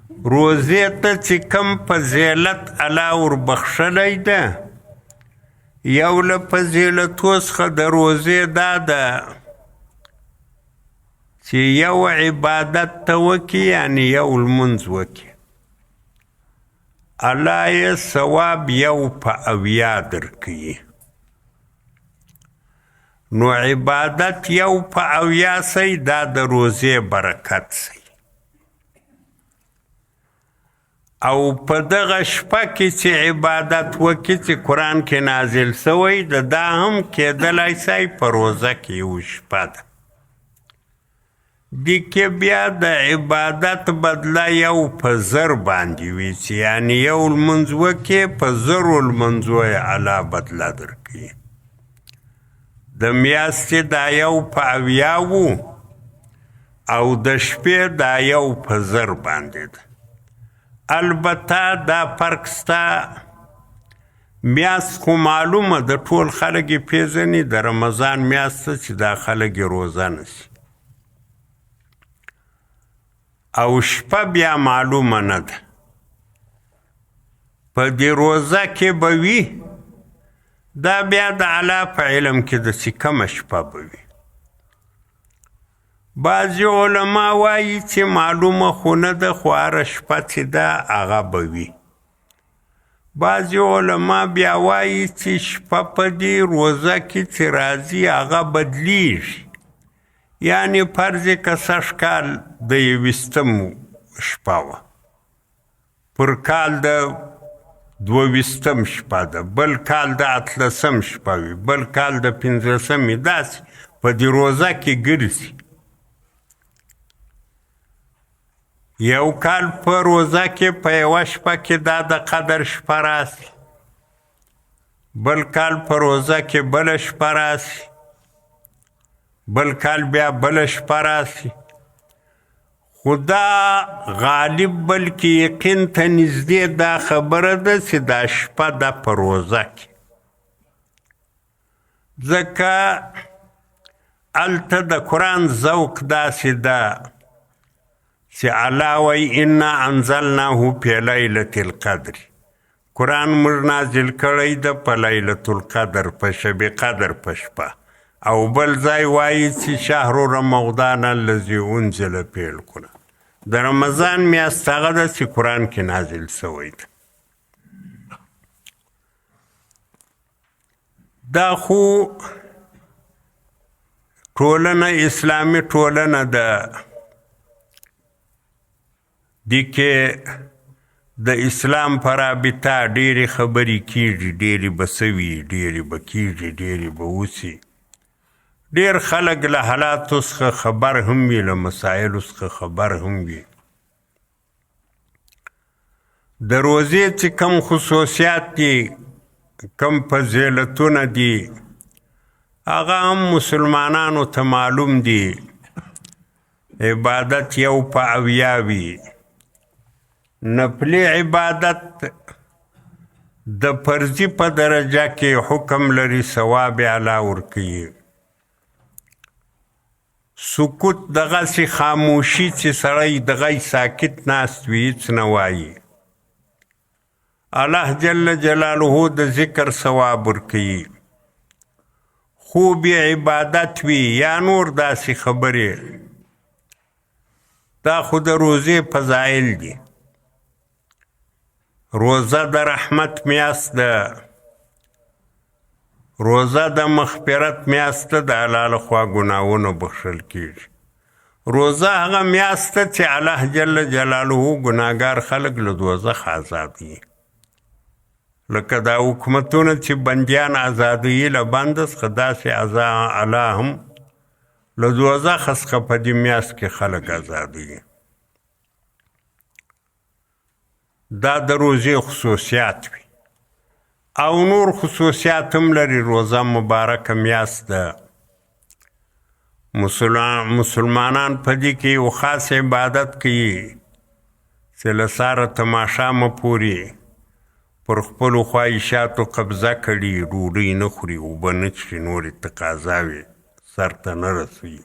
روزې ته چې کم فضیلت الله وربخښلی ده یو له فضیلتو څخه د روزې دا ده چې یو عبادت ته وکړي یعنې یو لمونځ وکړي الله یې ثواب 1/80 درکوي نو عبادت 1/80 سي دا د روزې برکت سي او په دغه شپه کې چې عبادت وکړي چې قرآن کې نازل سوی د دا هم کېدلی سي په روزه کې یو شپه ده دې کې بیا د عبادت بدله 1/1000 باندې وي چې یعنې یو لمونځ وکړي په 1000 لمونځو یې الله بدله درکوي د میاشتې دا 1/80 وو او د شپې دا 1/1000 باندې ده البته دا فرق ستا میاشت خو معلومه د ټول خلک یې پیژني د رمضان میاشت چې دا خلک یې روزه نشي او شپه بیا معلومه نه ده په دې روزه کې به وي دا بیا د الله په علم کې د چې کومه شپه به وي بعضې علما وایي چې معلومه خو نه ده خو هره شپه چې ده هغه به وي بعضې علما بیا وایي چې شپه په دې روزه کې چې راځي هغه بدلیږي یعنې فرض که سږ کال د 20 شپه وه پر کال د 22 شپه ده بل کال د 18 شپه وي بل کال د 15 داسې په دې روزه کې ګرځي یو کال په روزه کې په یوه شپه کې دا د قدر شپه راسي بل کال په روزه کې بله شپه راسي بل کال بیا بله شپه راسي خو دا غالب بلکې یقین ته نږدې دا خبره ده چې دا شپه ده په روزه کې ځکه هلته د قرآن ذوق داسې ده چې الله وایي انا انزلناه فی لیلة القدر قرآن موږ نازل کړی ده په لیلة القدر په شب قدر په شپه او بل ځای وایي چې شهر رمضان الذي انزل فیه القرآن د رمضان میاشت هغه ده چې قرآن کې نازل سوی ده دا خو ټولنه اسلامي ټولنه ده دې کې د اسلام په رابطه ډېرې خبرې کېږي ډېرې به سوي ډېرې به کېږي ډېرې به وسي ډېر خلک له حالاتو څخه خبر هم وي له مسایلو څخه خبر هم وي د روزې چې کم خصوصیات دي کم فضیلتونه دي هغه هم مسلمانانو ته معلوم دي عبادت 1/80 وي نفلی عبادت د فرضي په درجه کې حکم لري ثواب اعلی ورکوي سکوت دغسې خاموشي چې سړی دغه ساکت ناست وي هېڅ نه وایي الله جل جلاله د ذکر ثواب ورکوي خوب عبادت وي یا نور داسې خبرې دا خو د روزې فضایل دي روزه د رحمت میاشت ده روزه د مغفرت میاشت ده د الله لخوا ګناهونه بخښل کېږي روزه هغه میاشت ده چې الله جل جلاله ګناهګار خلک له دوزخ آزادوي لکه دا حکومتونه چې بندیان آزادوي له بنده څخه داسې الله هم له دوزخ څخه په دې میاشت کې خلک آزادوي دا د روزې خصوصیات وي او نور خصوصیات هم لري روزه مبارکه میاشت ده مسلمانان په دې کې یو خاص عبادت کوي چې له ساره تماشامه پورې پر خپلو خواهشاتو قبضه کړي ډوډۍ نه خوري اوبه نه څښي نورې تقاضاوې سر ته نه رسوي